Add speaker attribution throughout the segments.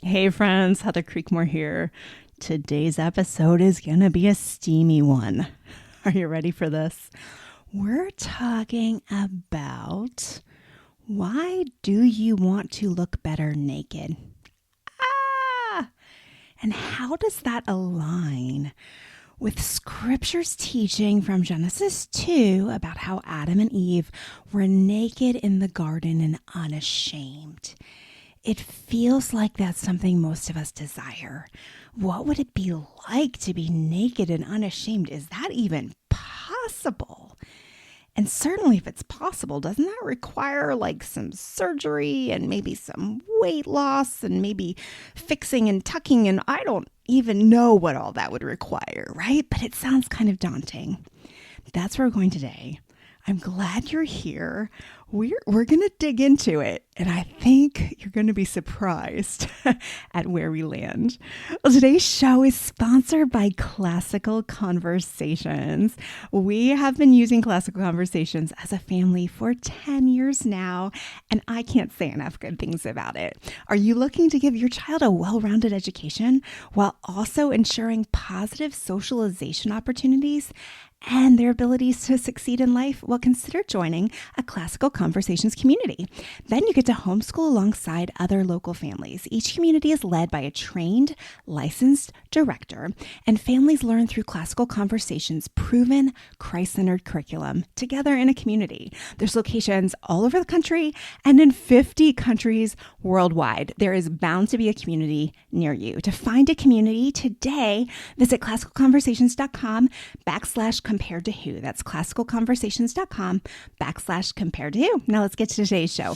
Speaker 1: Hey friends, Heather Creekmore here. Today's episode is going to be a steamy one. Are you ready for this? We're talking about why do you want to look better naked? Ah! And how does that align with Scripture's teaching from Genesis 2 about how Adam and Eve were naked in the garden and unashamed? It feels like that's something most of us desire. What would it be like to be naked and unashamed? Is that even possible? And certainly, if it's possible, doesn't that require like some surgery and maybe some weight loss and maybe fixing and tucking? And I don't even know what all that would require, right? But it sounds kind of daunting. That's where we're going today. I'm glad you're here. We're going to dig into it, and I think you're going to be surprised at where we land. Well, today's show is sponsored by Classical Conversations. We have been using Classical Conversations as a family for 10 years now, and I can't say enough good things about it. Are you looking to give your child a well-rounded education while also ensuring positive socialization opportunities and their abilities to succeed in life? Well, consider joining a Classical Conversations community. Then you get to homeschool alongside other local families. Each community is led by a trained, licensed director, and families learn through Classical Conversations' proven Christ-centered curriculum together in a community. There's locations all over the country and in 50 countries worldwide. There is bound to be a community near you. To find a community today, visit classicalconversations.com/compared to who. That's classicalconversations.com/compared to who. Now let's get to today's show.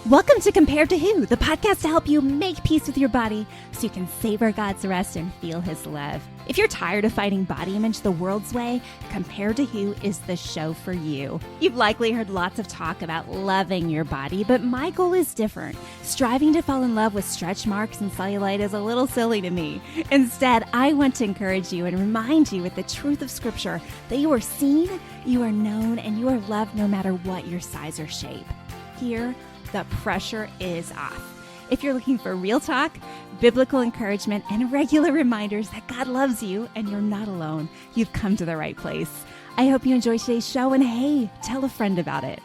Speaker 1: Welcome to Compared to Who, the podcast to help you make peace with your body so you can savor God's rest and feel His love. If you're tired of fighting body image the world's way, Compared to Who is the show for you. You've likely heard lots of talk about loving your body, but my goal is different. Striving to fall in love with stretch marks and cellulite is a little silly to me. Instead, I want to encourage you and remind you with the truth of Scripture that you are seen, you are known, and you are loved no matter what your size or shape. Here, the pressure is off. If you're looking for real talk, biblical encouragement, and regular reminders that God loves you and you're not alone, you've come to the right place. I hope you enjoy today's show, and hey, tell a friend about it.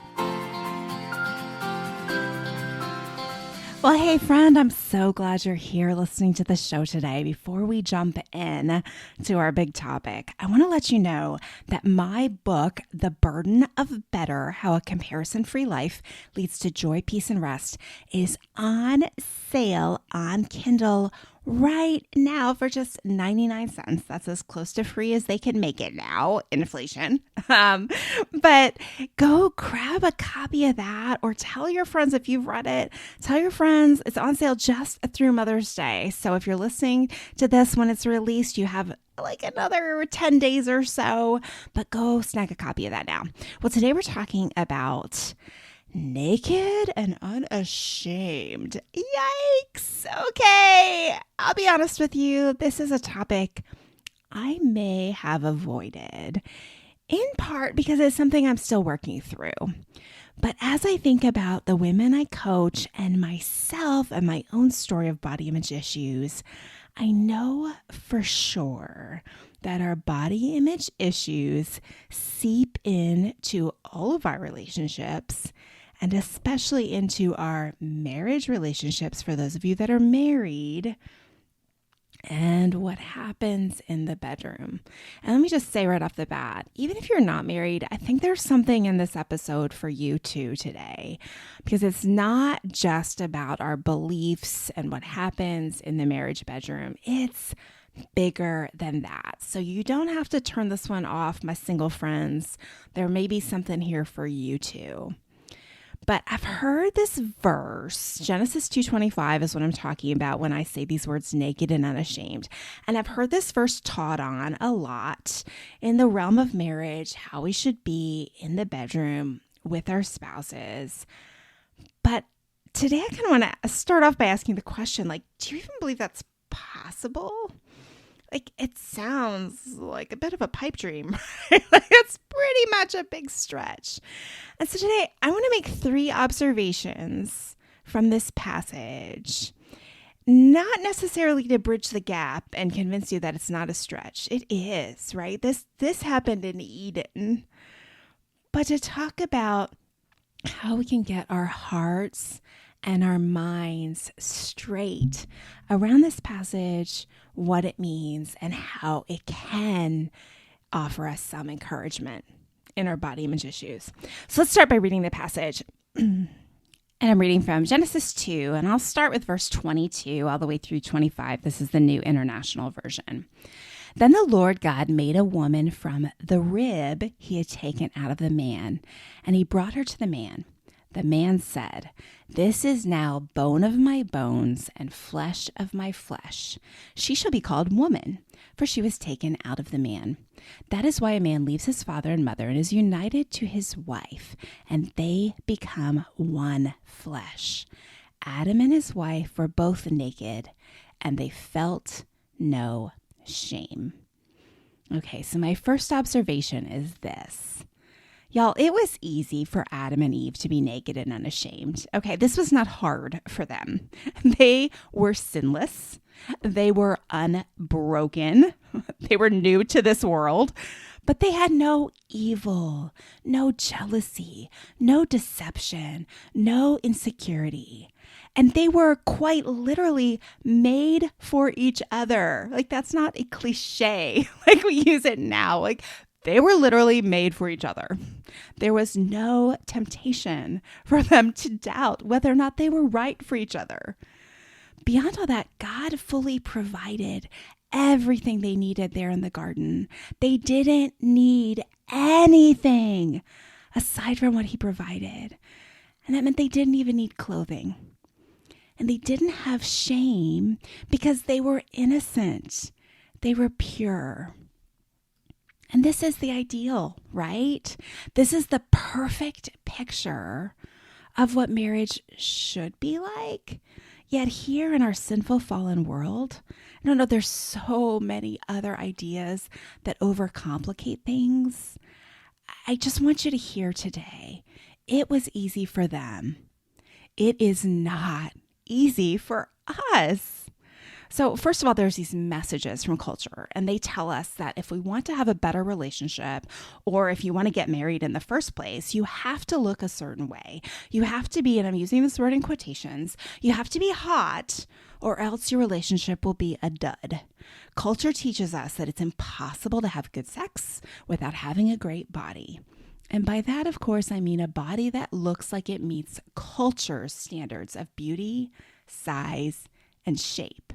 Speaker 1: Well, hey, friend, I'm so glad you're here listening to the show today. Before we jump in to our big topic, I want to let you know that my book, The Burden of Better, How a Comparison-Free Life Leads to Joy, Peace, and Rest, is on sale on Kindle right now for just 99 cents. That's as close to free as they can make it now, inflation. But go grab a copy of that, or tell your friends if you've read it. Tell your friends it's on sale just through Mother's Day. So if you're listening to this when it's released, you have like another 10 days or so, but go snag a copy of that now. Well, today we're talking about naked and unashamed. Yikes. Okay. I'll be honest with you. This is a topic I may have avoided, in part because it's something I'm still working through. But as I think about the women I coach and myself and my own story of body image issues, I know for sure that our body image issues seep into all of our relationships, and especially into our marriage relationships for those of you that are married, and what happens in the bedroom. And let me just say right off the bat, even if you're not married, I think there's something in this episode for you too today, because it's not just about our beliefs and what happens in the marriage bedroom. It's bigger than that. So you don't have to turn this one off, my single friends. There may be something here for you too. But I've heard this verse, Genesis 2:25 is what I'm talking about when I say these words, naked and unashamed. And I've heard this verse taught on a lot in the realm of marriage, how we should be in the bedroom with our spouses. But today I kind of want to start off by asking the question, like, do you even believe that's possible? Like, it sounds like a bit of a pipe dream, right? Like, it's pretty much a big stretch. And so today I want to make 3 observations from this passage. Not necessarily to bridge the gap and convince you that it's not a stretch. It is, right? This happened in Eden. But to talk about how we can get our hearts and our minds straight around this passage, what it means, and how it can offer us some encouragement in our body image issues. So let's start by reading the passage. And I'm reading from Genesis 2, and I'll start with verse 22 all the way through 25. This is the New International Version. Then the Lord God made a woman from the rib he had taken out of the man, and he brought her to the man. The man said, "This is now bone of my bones and flesh of my flesh. She shall be called woman, for she was taken out of the man. That is why a man leaves his father and mother and is united to his wife, and they become one flesh. Adam and his wife were both naked, and they felt no shame." Okay, so my first observation is this. Y'all, it was easy for Adam and Eve to be naked and unashamed. Okay, this was not hard for them. They were sinless. They were unbroken. They were new to this world, but they had no evil, no jealousy, no deception, no insecurity. And they were quite literally made for each other. Like, that's not a cliche like we use it now. Like, they were literally made for each other. There was no temptation for them to doubt whether or not they were right for each other. Beyond all that, God fully provided everything they needed there in the garden. They didn't need anything aside from what he provided. And that meant they didn't even need clothing. And they didn't have shame because they were innocent. They were pure. And this is the ideal, right? This is the perfect picture of what marriage should be like. Yet here in our sinful, fallen world, no, there's so many other ideas that overcomplicate things. I just want you to hear today, it was easy for them. It is not easy for us. So first of all, there's these messages from culture, and they tell us that if we want to have a better relationship, or if you want to get married in the first place, you have to look a certain way. You have to be, and I'm using this word in quotations, you have to be hot, or else your relationship will be a dud. Culture teaches us that it's impossible to have good sex without having a great body. And by that, of course, I mean a body that looks like it meets culture's standards of beauty, size, and shape.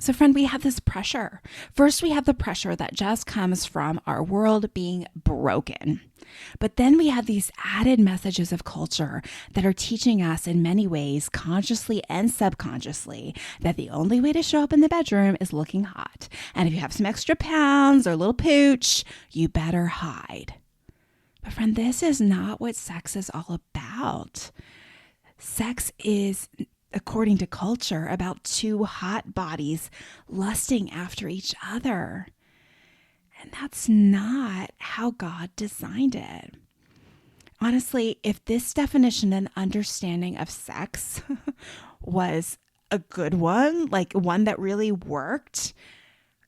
Speaker 1: So friend, we have this pressure. First, we have the pressure that just comes from our world being broken. But then we have these added messages of culture that are teaching us in many ways, consciously and subconsciously, that the only way to show up in the bedroom is looking hot. And if you have some extra pounds or a little pooch, you better hide. But friend, this is not what sex is all about. Sex is, according to culture, about 2 hot bodies lusting after each other. And that's not how God designed it. Honestly, if this definition and understanding of sex was a good one, like one that really worked,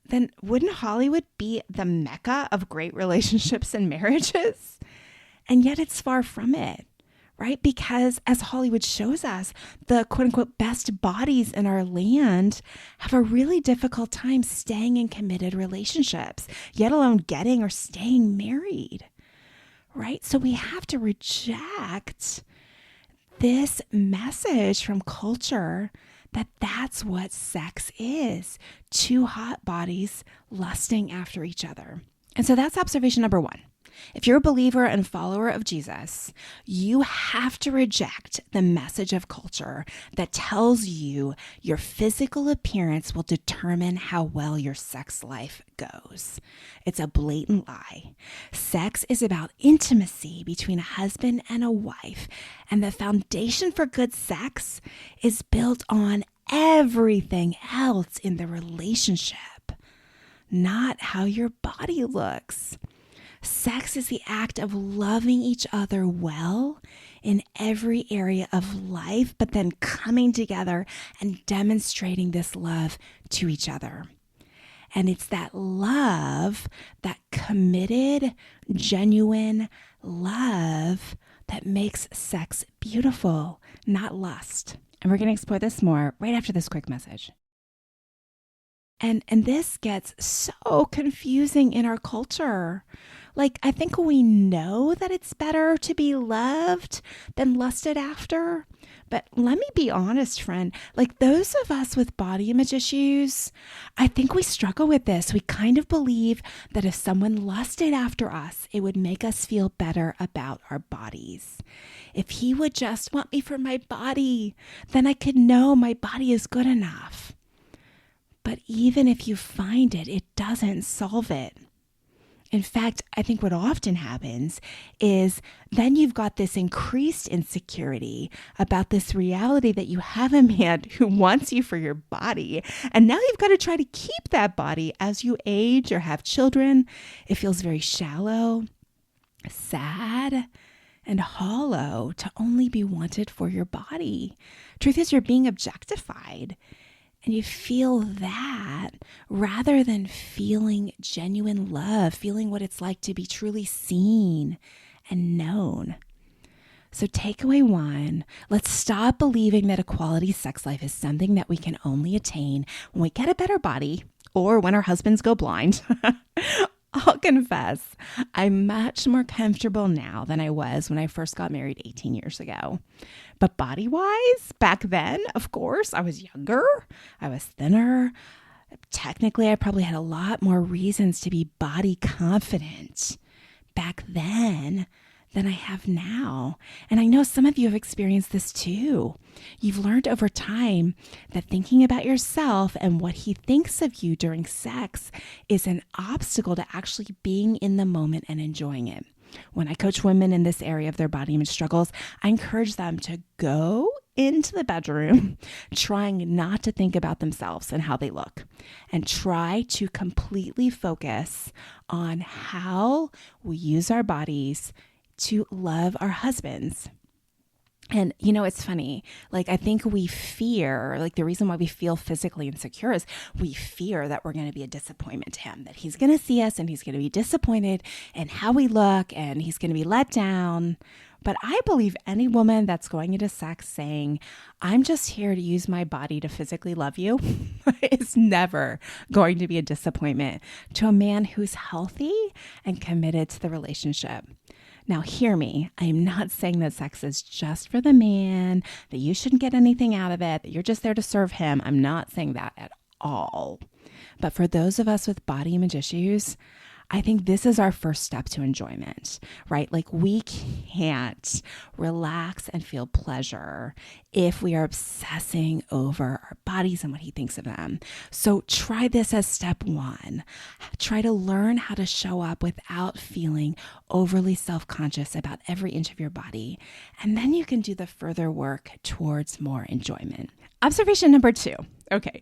Speaker 1: then wouldn't Hollywood be the mecca of great relationships and marriages? And yet it's far from it. Right? Because as Hollywood shows us, the quote unquote best bodies in our land have a really difficult time staying in committed relationships, yet alone getting or staying married. Right? So we have to reject this message from culture that that's what sex is. 2 hot bodies lusting after each other. And so that's observation number 1. If you're a believer and follower of Jesus, you have to reject the message of culture that tells you your physical appearance will determine how well your sex life goes. It's a blatant lie. Sex is about intimacy between a husband and a wife, and the foundation for good sex is built on everything else in the relationship. not how your body looks. Sex is the act of loving each other well in every area of life, but then coming together and demonstrating this love to each other. And it's that love, that committed, genuine love that makes sex beautiful, not lust. And we're going to explore this more right after this quick message. And this gets so confusing in our culture. Like, I think we know that it's better to be loved than lusted after. But let me be honest, friend, like those of us with body image issues, I think we struggle with this. We kind of believe that if someone lusted after us, it would make us feel better about our bodies. If he would just want me for my body, then I could know my body is good enough. But even if you find it, it doesn't solve it. In fact, I think what often happens is then you've got this increased insecurity about this reality that you have a man who wants you for your body. And now you've got to try to keep that body as you age or have children. It feels very shallow, sad, and hollow to only be wanted for your body. Truth is, you're being objectified. And you feel that rather than feeling genuine love, feeling what it's like to be truly seen and known. So takeaway one, let's stop believing that a quality sex life is something that we can only attain when we get a better body or when our husbands go blind. I'll confess, I'm much more comfortable now than I was when I first got married 18 years ago. But body-wise, back then, of course, I was younger, I was thinner. Technically, I probably had a lot more reasons to be body confident back then than I have now. And I know some of you have experienced this too. You've learned over time that thinking about yourself and what he thinks of you during sex is an obstacle to actually being in the moment and enjoying it. When I coach women in this area of their body image struggles, I encourage them to go into the bedroom trying not to think about themselves and how they look, and try to completely focus on how we use our bodies to love our husbands. And, you know, it's funny, like, I think we fear, like, the reason why we feel physically insecure is we fear that we're going to be a disappointment to him, that he's going to see us and he's going to be disappointed in how we look and he's going to be let down. But I believe any woman that's going into sex saying, I'm just here to use my body to physically love you is never going to be a disappointment to a man who's healthy and committed to the relationship. Now, hear me. I am not saying that sex is just for the man, that you shouldn't get anything out of it, that you're just there to serve him. I'm not saying that at all. But for those of us with body image issues, I think this is our first step to enjoyment, right? Like, we can't relax and feel pleasure if we are obsessing over our bodies and what he thinks of them. So try this as step one. Try to learn how to show up without feeling overly self-conscious about every inch of your body. And then you can do the further work towards more enjoyment. Observation number 2. Okay,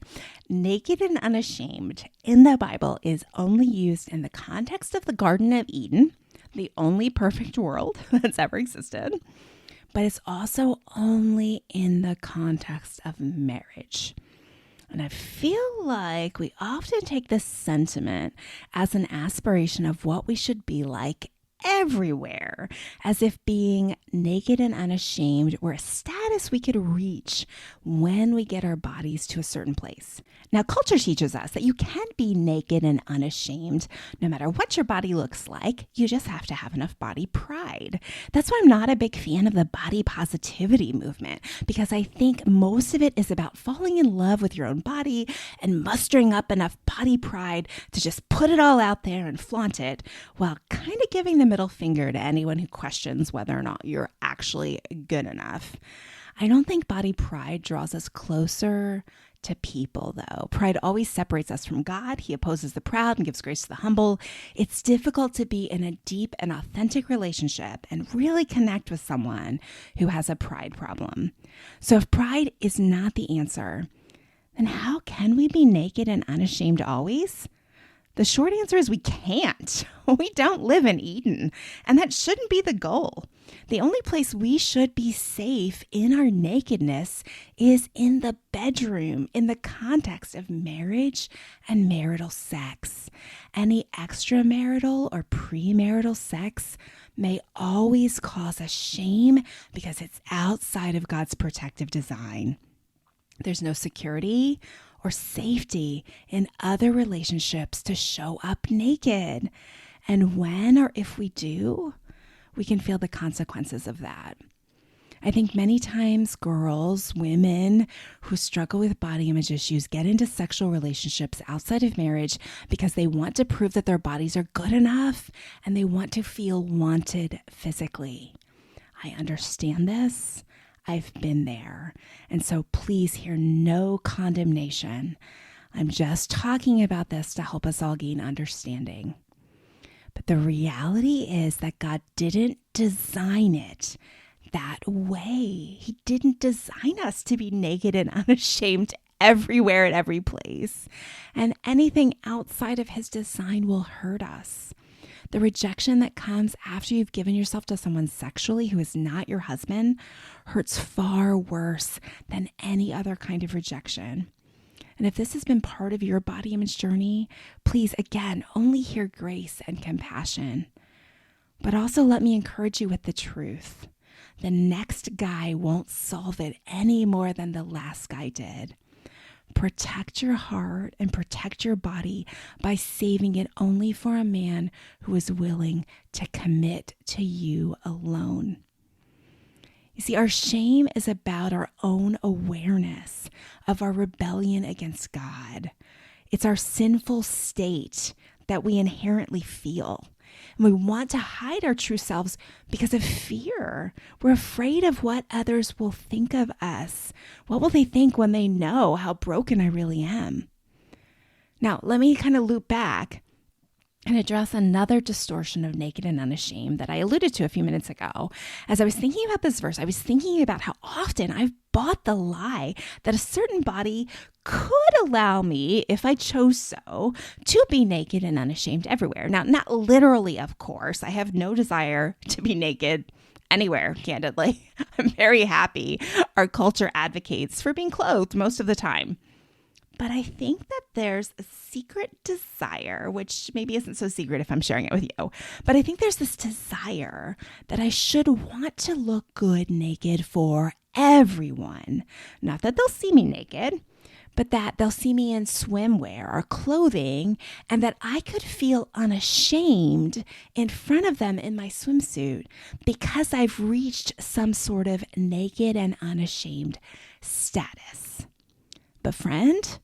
Speaker 1: naked and unashamed in the Bible is only used in the context of the Garden of Eden, the only perfect world that's ever existed, but it's also only in the context of marriage. And I feel like we often take this sentiment as an aspiration of what we should be like everywhere, as if being naked and unashamed were a status we could reach when we get our bodies to a certain place. Now, culture teaches us that you can be naked and unashamed no matter what your body looks like. You just have to have enough body pride. That's why I'm not a big fan of the body positivity movement, because I think most of it is about falling in love with your own body and mustering up enough body pride to just put it all out there and flaunt it, while kind of giving the middle finger to anyone who questions whether or not you're actually good enough. I don't think body pride draws us closer to people, though. Pride always separates us from God. He opposes the proud and gives grace to the humble. It's difficult to be in a deep and authentic relationship and really connect with someone who has a pride problem. So if pride is not the answer, then how can we be naked and unashamed always? The short answer is we can't. We don't live in Eden, and that shouldn't be the goal. The only place we should be safe in our nakedness is in the bedroom, in the context of marriage and marital sex. Any extramarital or premarital sex may always cause us shame because it's outside of God's protective design. There's no security or safety in other relationships to show up naked. And when or if we do, we can feel the consequences of that. I think many times girls, women who struggle with body image issues get into sexual relationships outside of marriage because they want to prove that their bodies are good enough and they want to feel wanted physically. I understand this. I've been there. And so please hear no condemnation. I'm just talking about this to help us all gain understanding. But the reality is that God didn't design it that way. He didn't design us to be naked and unashamed everywhere at every place. And anything outside of his design will hurt us. The rejection that comes after you've given yourself to someone sexually who is not your husband hurts far worse than any other kind of rejection. And if this has been part of your body image journey, please, again, only hear grace and compassion. But also let me encourage you with the truth. The next guy won't solve it any more than the last guy did. Protect your heart and protect your body by saving it only for a man who is willing to commit to you alone. You see, our shame is about our own awareness of our rebellion against God. It's our sinful state that we inherently feel. And we want to hide our true selves because of fear. We're afraid of what others will think of us. What will they think when they know how broken I really am? Now, let me kind of loop back and address another distortion of naked and unashamed that I alluded to a few minutes ago. As I was thinking about this verse, I was thinking about how often I've bought the lie that a certain body could allow me, if I chose so, to be naked and unashamed everywhere. Now, not literally, of course. I have no desire to be naked anywhere, candidly. I'm very happy our culture advocates for being clothed most of the time. But I think that there's a secret desire, which maybe isn't so secret if I'm sharing it with you. But I think there's this desire that I should want to look good naked for everyone. Not that they'll see me naked, but that they'll see me in swimwear or clothing, and that I could feel unashamed in front of them in my swimsuit because I've reached some sort of naked and unashamed status. But friend,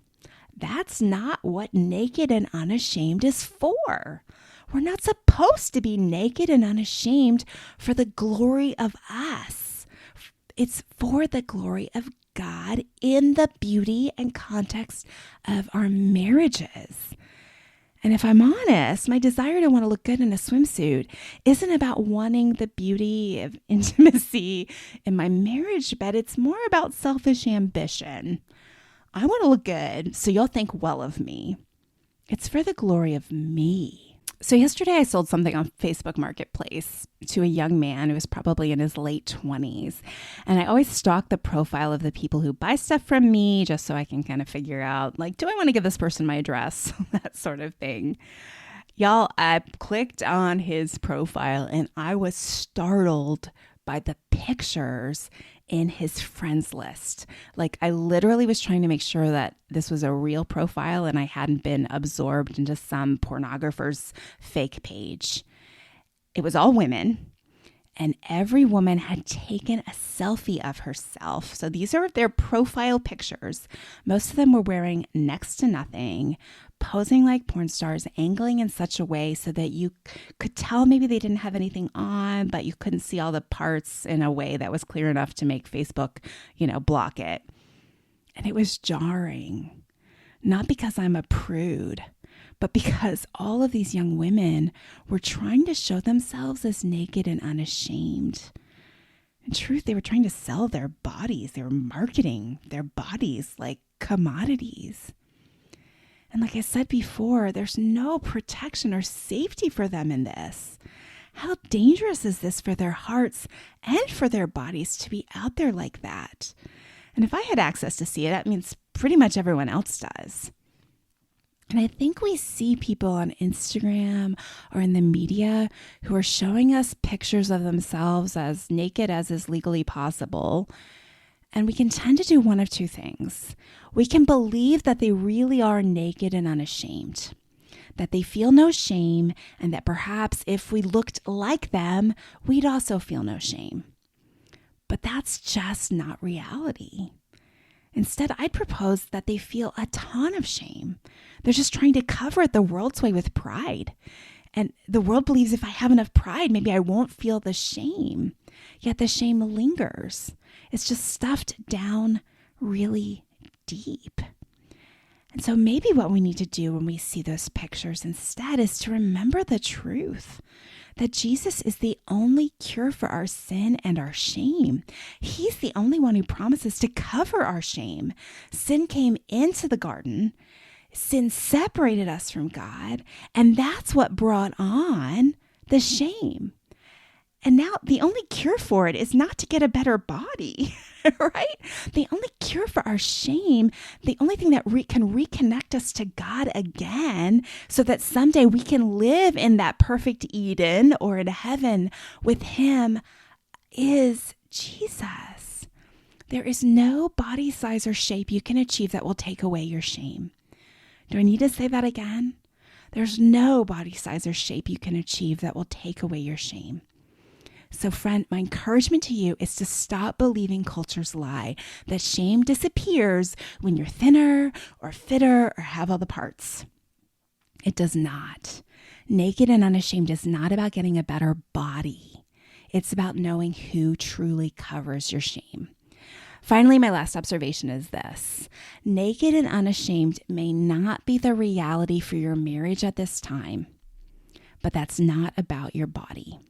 Speaker 1: that's not what naked and unashamed is for. We're not supposed to be naked and unashamed for the glory of us. It's for the glory of God in the beauty and context of our marriages. And if I'm honest, my desire to want to look good in a swimsuit isn't about wanting the beauty of intimacy in my marriage bed. It's more about selfish ambition. I want to look good, so you'll think well of me. It's for the glory of me. So yesterday I sold something on Facebook Marketplace to a young man who was probably in his late 20s. And I always stalk the profile of the people who buy stuff from me just so I can kind of figure out, like, do I want to give this person my address? That sort of thing. Y'all, I clicked on his profile and I was startled by the pictures in his friends list. Like, I literally was trying to make sure that this was a real profile and I hadn't been absorbed into some pornographer's fake page. It was all women, and every woman had taken a selfie of herself. So these are their profile pictures. Most of them were wearing next to nothing, posing like porn stars, angling in such a way so that you could tell maybe they didn't have anything on, but you couldn't see all the parts in a way that was clear enough to make Facebook, block it. And it was jarring, not because I'm a prude, but because all of these young women were trying to show themselves as naked and unashamed. In truth, they were trying to sell their bodies. They were marketing their bodies like commodities. And like I said before, there's no protection or safety for them in this. How dangerous is this for their hearts and for their bodies to be out there like that? And if I had access to see it, that means pretty much everyone else does. And I think we see people on Instagram or in the media who are showing us pictures of themselves as naked as is legally possible. And we can tend to do one of two things. We can believe that they really are naked and unashamed, that they feel no shame, and that perhaps if we looked like them, we'd also feel no shame. But that's just not reality. Instead, I'd propose that they feel a ton of shame. They're just trying to cover it the world's way with pride. And the world believes if I have enough pride, maybe I won't feel the shame. Yet the shame lingers. It's just stuffed down really deep. And so maybe what we need to do when we see those pictures instead is to remember the truth that Jesus is the only cure for our sin and our shame. He's the only one who promises to cover our shame. Sin came into the garden. Sin separated us from God, and that's what brought on the shame. And now the only cure for it is not to get a better body, right? The only cure for our shame, the only thing that can reconnect us to God again so that someday we can live in that perfect Eden or in heaven with Him is Jesus. There is no body size or shape you can achieve that will take away your shame. Do I need to say that again? There's no body size or shape you can achieve that will take away your shame. So friend, my encouragement to you is to stop believing culture's lie that shame disappears when you're thinner or fitter or have all the parts. It does not. Naked and Unashamed is not about getting a better body. It's about knowing who truly covers your shame. Finally, my last observation is this. Naked and Unashamed may not be the reality for your marriage at this time, but that's not about your body.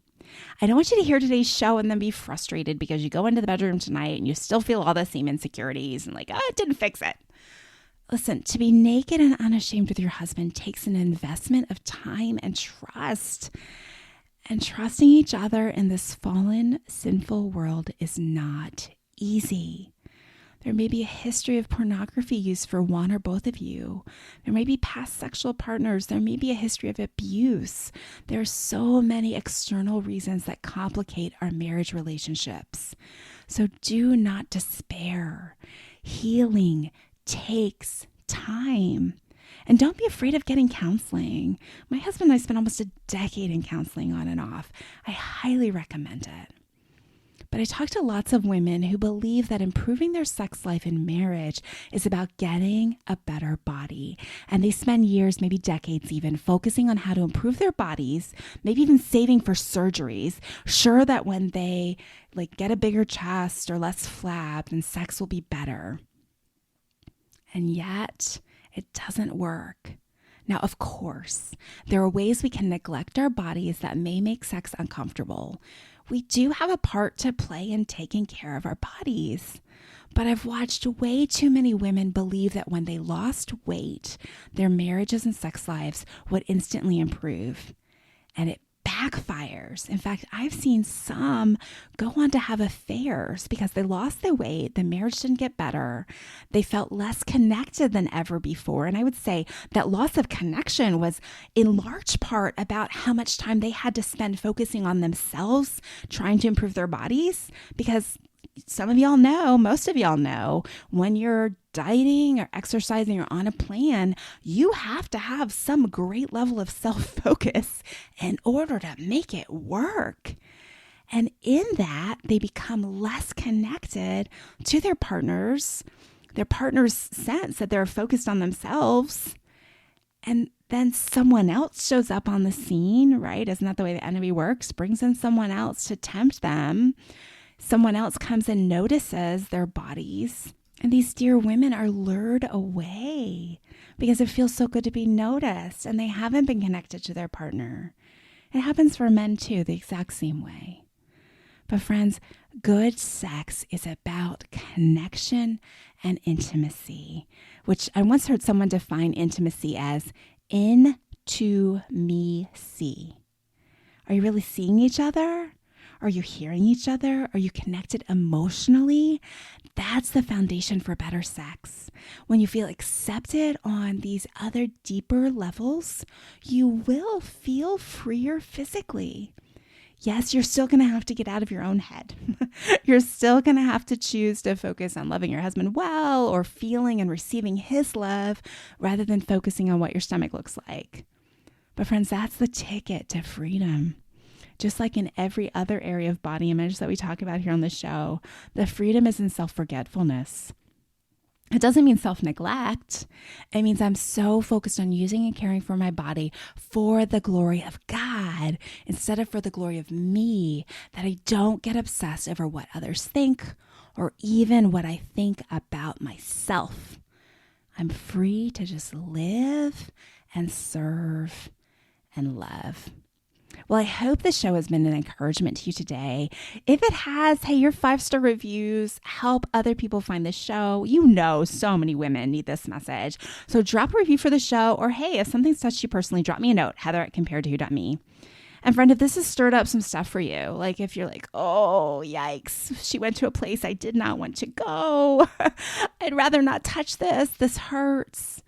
Speaker 1: I don't want you to hear today's show and then be frustrated because you go into the bedroom tonight and you still feel all the same insecurities and like, it didn't fix it. Listen, to be naked and unashamed with your husband takes an investment of time and trust. And trusting each other in this fallen, sinful world is not easy. There may be a history of pornography use for one or both of you. There may be past sexual partners. There may be a history of abuse. There are so many external reasons that complicate our marriage relationships. So do not despair. Healing takes time. And don't be afraid of getting counseling. My husband and I spent almost a decade in counseling on and off. I highly recommend it. But I talk to lots of women who believe that improving their sex life in marriage is about getting a better body. And they spend years, maybe decades even, focusing on how to improve their bodies, maybe even saving for surgeries, sure that when they get a bigger chest or less flab, then sex will be better. And yet, it doesn't work. Now, of course, there are ways we can neglect our bodies that may make sex uncomfortable. We do have a part to play in taking care of our bodies. But I've watched way too many women believe that when they lost weight, their marriages and sex lives would instantly improve. And it backfires. In fact, I've seen some go on to have affairs because they lost their weight, the marriage didn't get better, they felt less connected than ever before. And I would say that loss of connection was in large part about how much time they had to spend focusing on themselves, trying to improve their bodies, because some of y'all know, most of y'all know, when you're dieting or exercising or on a plan, you have to have some great level of self-focus in order to make it work. And in that, they become less connected to their partners. Their partners sense that they're focused on themselves. And then someone else shows up on the scene, right? Isn't that the way the enemy works? Brings in someone else to tempt them. Someone else comes and notices their bodies. And these dear women are lured away because it feels so good to be noticed and they haven't been connected to their partner. It happens for men too, the exact same way. But friends, good sex is about connection and intimacy, which I once heard someone define intimacy as in-to-me-see. Are you really seeing each other? Are you hearing each other? Are you connected emotionally? That's the foundation for better sex. When you feel accepted on these other deeper levels, you will feel freer physically. Yes, you're still going to have to get out of your own head. You're still going to have to choose to focus on loving your husband well or feeling and receiving his love rather than focusing on what your stomach looks like. But friends, that's the ticket to freedom. Just like in every other area of body image that we talk about here on the show, the freedom is in self-forgetfulness. It doesn't mean self-neglect. It means I'm so focused on using and caring for my body for the glory of God instead of for the glory of me, that I don't get obsessed over what others think or even what I think about myself. I'm free to just live and serve and love. Well, I hope the show has been an encouragement to you today. If it has, hey, your 5-star reviews help other people find the show. You know, so many women need this message. So drop a review for the show, or hey, if something's touched you personally, drop me a note, heather@comparedtowho.me. And friend, if this has stirred up some stuff for you, like if you're like, oh, yikes, she went to a place I did not want to go. I'd rather not touch this. This hurts.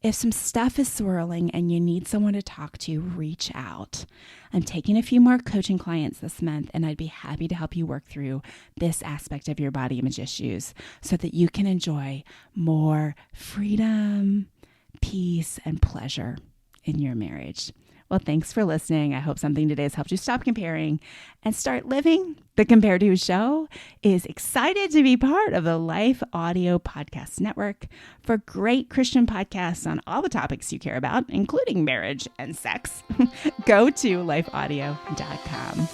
Speaker 1: If some stuff is swirling and you need someone to talk to, reach out. I'm taking a few more coaching clients this month, and I'd be happy to help you work through this aspect of your body image issues so that you can enjoy more freedom, peace, and pleasure in your marriage. Well, thanks for listening. I hope something today has helped you stop comparing and start living. The Compared to Show is excited to be part of the Life Audio Podcast Network. For great Christian podcasts on all the topics you care about, including marriage and sex, go to lifeaudio.com.